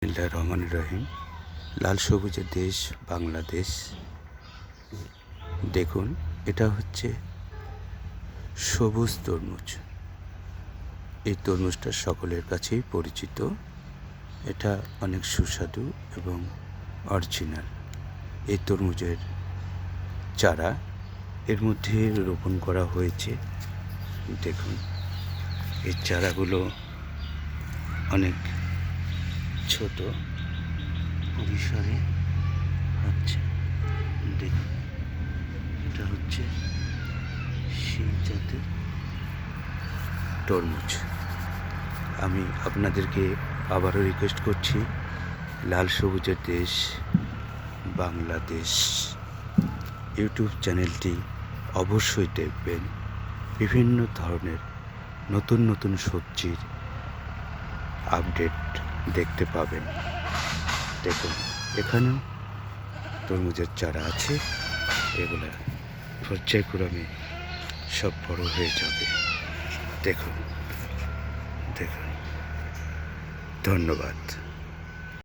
বিসমিল্লাহির রহমানির রহিম। লাল সবুজের দেশ বাংলাদেশ। দেখুন, এটা হচ্ছে সবুজ তরমুজ। এই তরমুজটা সকলের কাছেই পরিচিত। এটা অনেক সুস্বাদু এবং অরিজিনাল। এই তরমুজের চারা এর মধ্যে রোপণ করা হয়েছে। দেখুন, এই চারাগুলো অনেক ছোট পরিসরে হচ্ছে। দেখুন, এটা হচ্ছে সেই জাতের তরমুজ। আমি আপনাদেরকে আবারও রিকোয়েস্ট করছি, লাল সবুজের দেশ বাংলাদেশ ইউটিউব চ্যানেলটি অবশ্যই দেখবেন। বিভিন্ন ধরনের নতুন নতুন সবজির আপডেট দেখতে পাবেন। দেখুন, এখানেও তরমুজের চারা আছে। এগুলা পর্যায়ক্রমে সব বড় হয়ে যাবে। দেখুন, ধন্যবাদ।